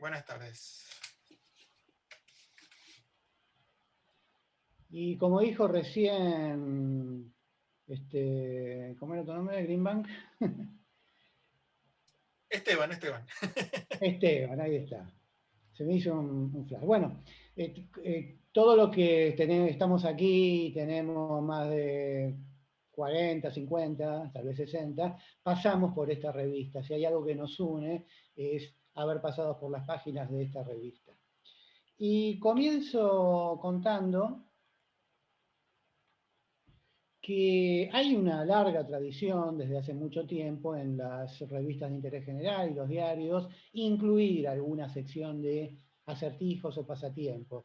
Buenas tardes. Y como dijo recién, ¿cómo era tu nombre? Greenbank. Esteban. Esteban, ahí está. Se me hizo un flash. Bueno, todo lo que estamos aquí, tenemos más de 40, 50, tal vez 60, pasamos por esta revista. Si hay algo que nos une, es haber pasado por las páginas de esta revista. Y comienzo contando que hay una larga tradición desde hace mucho tiempo en las revistas de interés general y los diarios, incluir alguna sección de acertijos o pasatiempos.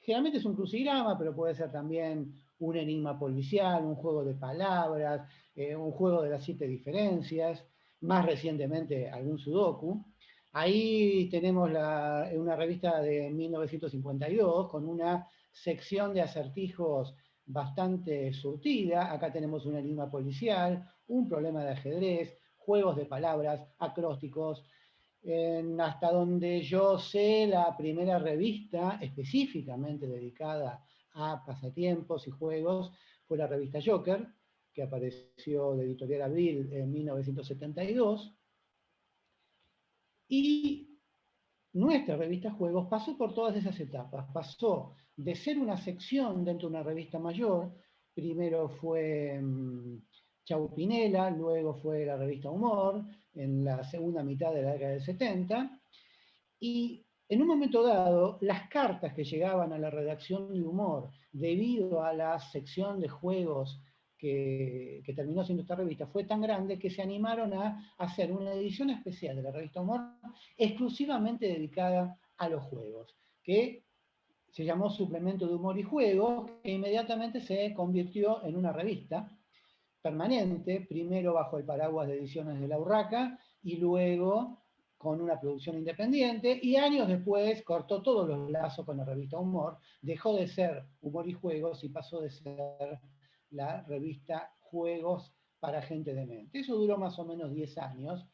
Generalmente es un crucigrama, pero puede ser también un enigma policial, un juego de palabras, un juego de las 7 diferencias, más recientemente algún sudoku. Ahí tenemos una revista de 1952 con una sección de acertijos bastante surtida. Acá tenemos un enigma policial, un problema de ajedrez, juegos de palabras, acrósticos. Hasta donde yo sé, la primera revista específicamente dedicada a pasatiempos y juegos fue la revista Joker, que apareció de Editorial Abril en 1972. Y nuestra revista Juegos pasó por todas esas etapas. Pasó de ser una sección dentro de una revista mayor, primero fue Chaupinela, luego fue la revista Humor, en la segunda mitad de la década del 70, y en un momento dado, las cartas que llegaban a la redacción de Humor, debido a la sección de juegos que terminó siendo esta revista, fue tan grande que se animaron a hacer una edición especial de la revista Humor exclusivamente dedicada a los juegos, que se llamó Suplemento de Humor y Juegos, que inmediatamente se convirtió en una revista permanente, primero bajo el paraguas de Ediciones de la Urraca y luego con una producción independiente, y años después cortó todos los lazos con la revista Humor, dejó de ser Humor y Juegos y pasó de ser la revista Juegos para Gente de Mente. Eso duró más o menos 10 años,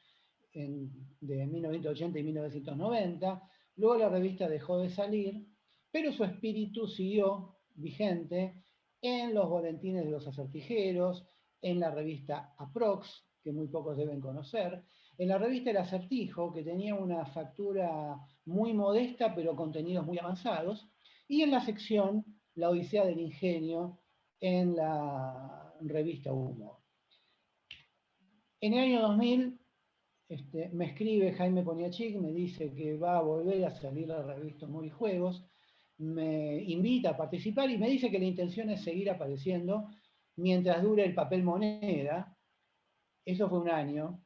de 1980 y 1990. Luego la revista dejó de salir, pero su espíritu siguió vigente en los boletines de los acertijeros, en la revista Aprox, que muy pocos deben conocer, en la revista El Acertijo, que tenía una factura muy modesta, pero contenidos muy avanzados, y en la sección La Odisea del Ingenio, en la revista Humor. En el año 2000 me escribe Jaime Poniachik, me dice que va a volver a salir la revista Humor y Juegos, me invita a participar y me dice que la intención es seguir apareciendo mientras dure el papel moneda. Eso fue un año,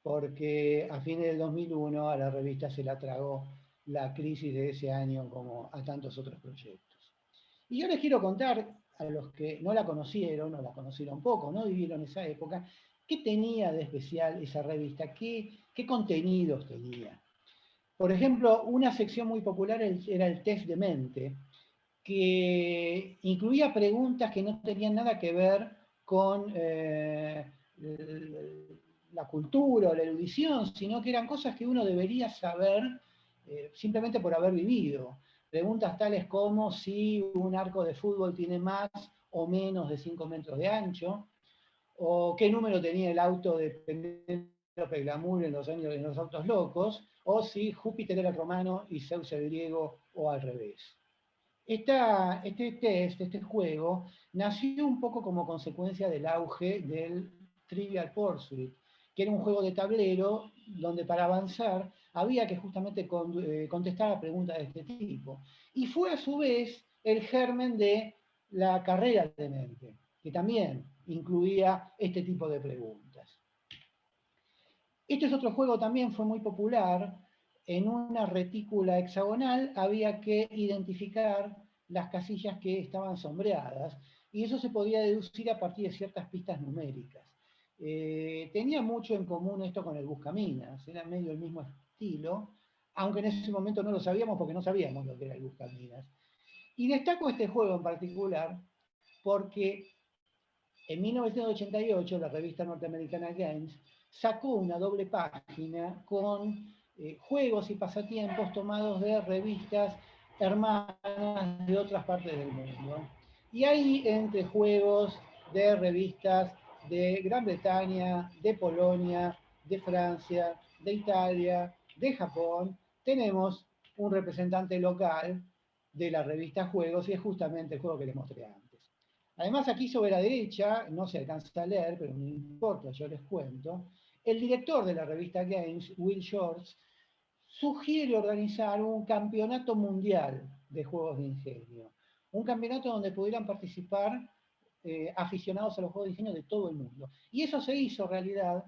porque a fines del 2001 a la revista se la tragó la crisis de ese año como a tantos otros proyectos. Y yo les quiero contar a los que no la conocieron, o la conocieron poco, no vivieron esa época, qué tenía de especial esa revista, qué contenidos tenía. Por ejemplo, una sección muy popular era el test de mente, que incluía preguntas que no tenían nada que ver con la cultura o la erudición, sino que eran cosas que uno debería saber simplemente por haber vivido. Preguntas tales como si un arco de fútbol tiene más o menos de 5 metros de ancho, o qué número tenía el auto de Penélope Glamour en los años en los autos locos, o si Júpiter era romano y Zeus el griego, o al revés. Este juego, nació un poco como consecuencia del auge del Trivial Pursuit, que era un juego de tablero donde para avanzar había que justamente contestar a preguntas de este tipo. Y fue a su vez el germen de la carrera de mente, que también incluía este tipo de preguntas. Este es otro juego también, fue muy popular. En una retícula hexagonal había que identificar las casillas que estaban sombreadas, y eso se podía deducir a partir de ciertas pistas numéricas. Tenía mucho en común esto con el Buscaminas, era medio el mismo estilo, aunque en ese momento no lo sabíamos porque no sabíamos lo que era el Buscaminas. Y destaco este juego en particular porque en 1988 la revista norteamericana Games sacó una doble página con juegos y pasatiempos tomados de revistas hermanas de otras partes del mundo. Y ahí, entre juegos de revistas de Gran Bretaña, de Polonia, de Francia, de Italia, de Japón, tenemos un representante local de la revista Juegos y es justamente el juego que les mostré antes. Además, aquí sobre la derecha, no se alcanza a leer, pero no importa, yo les cuento, el director de la revista Games, Will Shorts, sugiere organizar un campeonato mundial de juegos de ingenio. Un campeonato donde pudieran participar aficionados a los juegos de ingenio de todo el mundo. Y eso se hizo realidad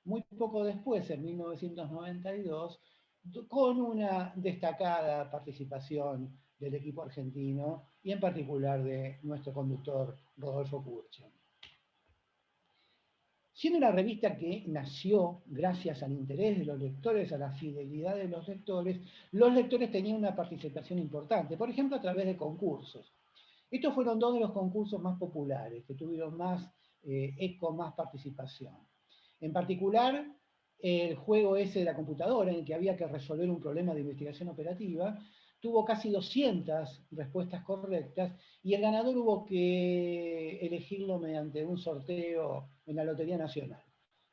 muy poco después, en 1992, con una destacada participación del equipo argentino y en particular de nuestro conductor Rodolfo Kurchen. Siendo una revista que nació gracias al interés de los lectores, a la fidelidad de los lectores tenían una participación importante, por ejemplo a través de concursos. Estos fueron dos de los concursos más populares, que tuvieron más eco, más participación. En particular, el juego ese de la computadora, en el que había que resolver un problema de investigación operativa, tuvo casi 200 respuestas correctas y el ganador hubo que elegirlo mediante un sorteo en la Lotería Nacional.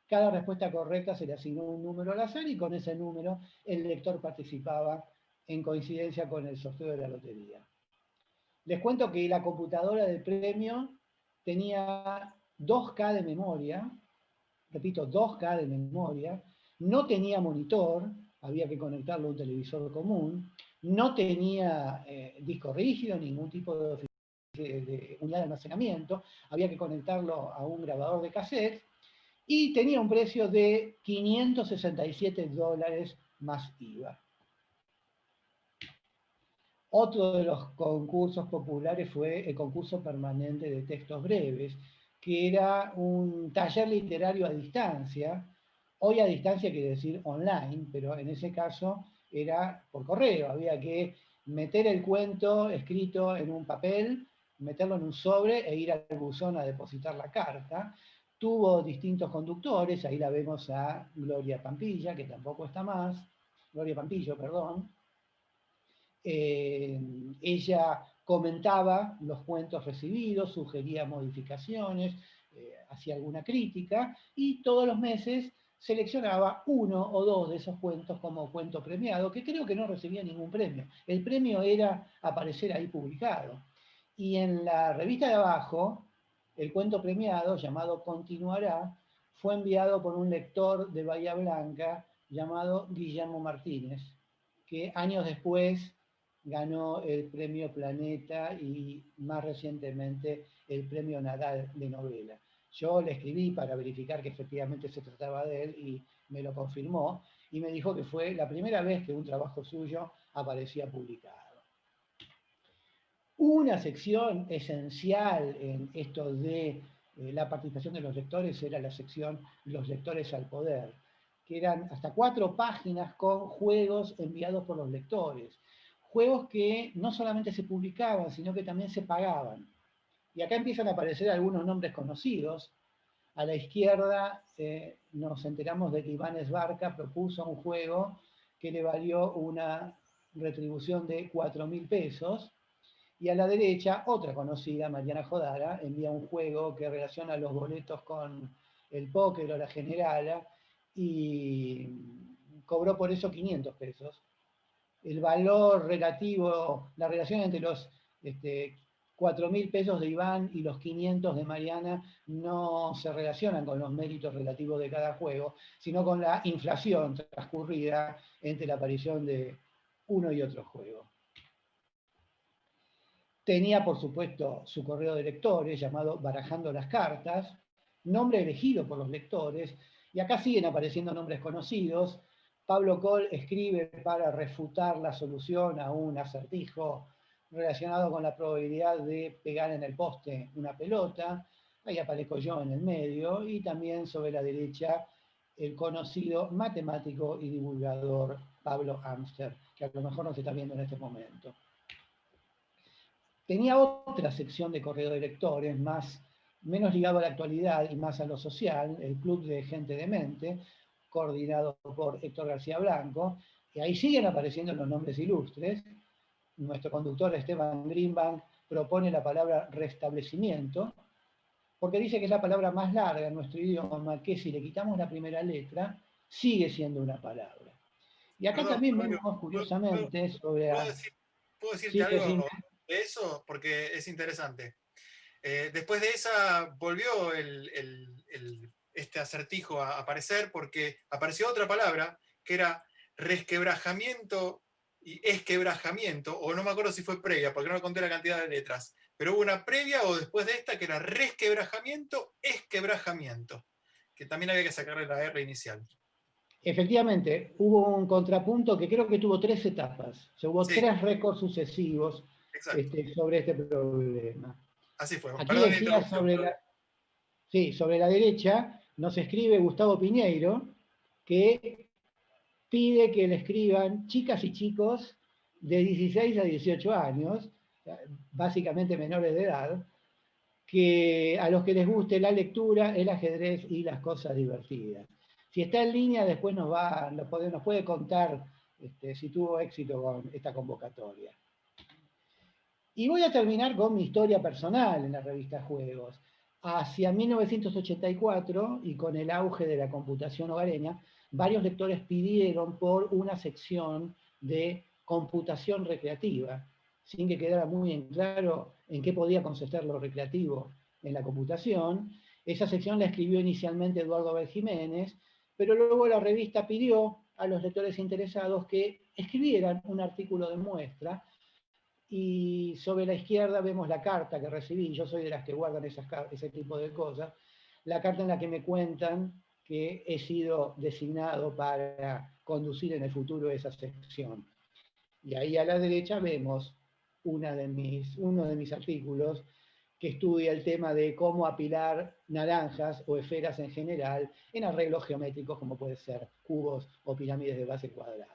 Cada respuesta correcta se le asignó un número al azar y con ese número el lector participaba en coincidencia con el sorteo de la lotería. Les cuento que la computadora del premio tenía 2K de memoria, repito, 2K de memoria, no tenía monitor, había que conectarlo a un televisor común, no tenía disco rígido, ningún tipo de unidad de almacenamiento, había que conectarlo a un grabador de cassette, y tenía un precio de $567 más IVA. Otro de los concursos populares fue el concurso permanente de textos breves, que era un taller literario a distancia. Hoy a distancia quiere decir online, pero en ese caso era por correo. Había que meter el cuento escrito en un papel, meterlo en un sobre e ir al buzón a depositar la carta. Tuvo distintos conductores, ahí la vemos a Gloria Pampilla, que tampoco está más, Gloria Pampillo, perdón. Ella comentaba los cuentos recibidos, sugería modificaciones, hacía alguna crítica y todos los meses seleccionaba uno o dos de esos cuentos como cuento premiado, que creo que no recibía ningún premio. El premio era aparecer ahí publicado. Y en la revista de abajo, el cuento premiado, llamado Continuará, fue enviado por un lector de Bahía Blanca llamado Guillermo Martínez, que años después ganó el premio Planeta y más recientemente el premio Nadal de novela. Yo le escribí para verificar que efectivamente se trataba de él y me lo confirmó y me dijo que fue la primera vez que un trabajo suyo aparecía publicado. Una sección esencial en esto de la participación de los lectores era la sección Los lectores al poder, que eran hasta 4 páginas con juegos enviados por los lectores. Juegos que no solamente se publicaban, sino que también se pagaban. Y acá empiezan a aparecer algunos nombres conocidos. A la izquierda nos enteramos de que Iván Esbarca propuso un juego que le valió una retribución de 4.000 pesos. Y a la derecha, otra conocida, Mariana Jodara, envía un juego que relaciona los boletos con el póker o la generala y cobró por eso 500 pesos. El valor relativo, la relación entre los 4.000 pesos de Iván y los 500 de Mariana no se relacionan con los méritos relativos de cada juego, sino con la inflación transcurrida entre la aparición de uno y otro juego. Tenía, por supuesto, su correo de lectores llamado Barajando las Cartas, nombre elegido por los lectores, y acá siguen apareciendo nombres conocidos. Pablo Coll escribe para refutar la solución a un acertijo relacionado con la probabilidad de pegar en el poste una pelota. Ahí aparezco yo en el medio, y también sobre la derecha el conocido matemático y divulgador Pablo Amster, que a lo mejor no se está viendo en este momento. Tenía otra sección de correo de lectores, menos ligado a la actualidad y más a lo social, el Club de Gente Demente, coordinado por Héctor García Blanco, y ahí siguen apareciendo los nombres ilustres. Nuestro conductor Esteban Greenbank propone la palabra restablecimiento, porque dice que es la palabra más larga en nuestro idioma, que si le quitamos la primera letra, sigue siendo una palabra. Y acá Perdón, también Claudio, vemos ¿puedo, curiosamente sobre... puedo puedo decirte Sí, decime. algo de eso? Porque es interesante. Después de esa volvió este acertijo a aparecer porque apareció otra palabra que era resquebrajamiento y esquebrajamiento, o no me acuerdo si fue previa, porque no conté la cantidad de letras, pero hubo una previa o después de esta que era resquebrajamiento, esquebrajamiento, que también había que sacarle la R inicial. Efectivamente, hubo un contrapunto que creo que tuvo 3 etapas. O sea, hubo Sí, 3 récords sucesivos exacto. sobre este problema. Así fue. Aquí Perdón la decía interrupción. sobre la derecha, nos escribe Gustavo Piñeiro, que pide que le escriban chicas y chicos de 16 a 18 años, básicamente menores de edad, que a los que les guste la lectura, el ajedrez y las cosas divertidas. Si está en línea, después nos puede contar si tuvo éxito con esta convocatoria. Y voy a terminar con mi historia personal en la revista Juegos. Hacia 1984, y con el auge de la computación hogareña, varios lectores pidieron por una sección de computación recreativa, sin que quedara muy en claro en qué podía consistir lo recreativo en la computación. Esa sección la escribió inicialmente Eduardo Abel Jiménez, pero luego la revista pidió a los lectores interesados que escribieran un artículo de muestra, y sobre la izquierda vemos la carta que recibí. Yo soy de las que guardan ese tipo de cosas. La carta en la que me cuentan que he sido designado para conducir en el futuro esa sección. Y ahí a la derecha vemos uno de mis artículos que estudia el tema de cómo apilar naranjas o esferas en general en arreglos geométricos como puede ser cubos o pirámides de base cuadrada.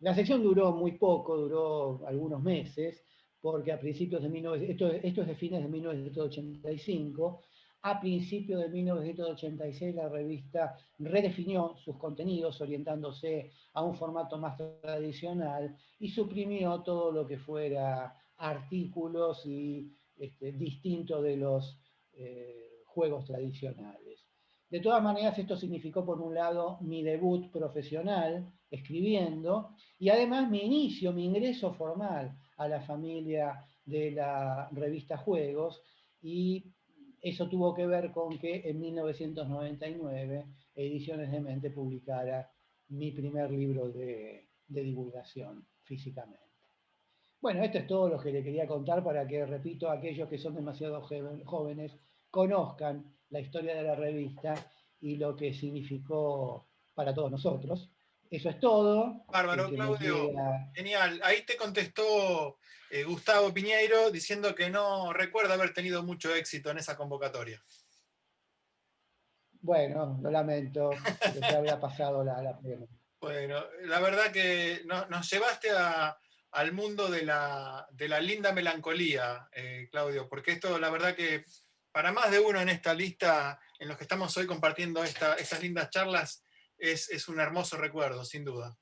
La sección duró muy poco, duró algunos meses, porque a principios de 1900, esto es de fines de 1985, a principios de 1986 la revista redefinió sus contenidos orientándose a un formato más tradicional y suprimió todo lo que fuera artículos y distinto de los juegos tradicionales. De todas maneras, esto significó, por un lado, mi debut profesional escribiendo y además mi inicio, mi ingreso formal a la familia de la revista Juegos, y eso tuvo que ver con que en 1999 Ediciones de Mente publicara mi primer libro de divulgación físicamente. Bueno, esto es todo lo que le quería contar para que, repito, aquellos que son demasiado jóvenes conozcan la historia de la revista y lo que significó para todos nosotros. Eso es todo. El Bárbaro, que me Claudio. quiera... Genial. Ahí te contestó Gustavo Piñeiro diciendo que no recuerda haber tenido mucho éxito en esa convocatoria. Bueno, lo lamento, pero ya había pasado la pena. Bueno, la verdad que nos llevaste al mundo de la linda melancolía, Claudio, porque esto, la verdad que para más de uno en esta lista, en los que estamos hoy compartiendo estas lindas charlas, es un hermoso recuerdo, sin duda.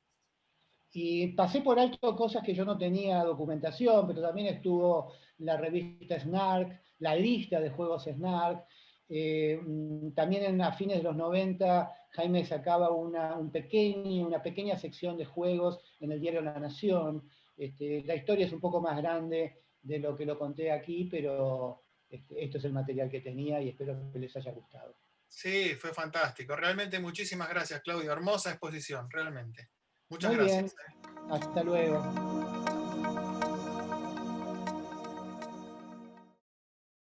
Y pasé por alto cosas que yo no tenía documentación, pero también estuvo la revista Snark, la lista de juegos Snark. También a fines de los 90, Jaime sacaba una pequeña sección de juegos en el diario La Nación. La historia es un poco más grande de lo que lo conté aquí, pero esto es el material que tenía y espero que les haya gustado. Sí, fue fantástico. Realmente muchísimas gracias, Claudio. Hermosa exposición, realmente. Muchas Muy bien, gracias. hasta luego.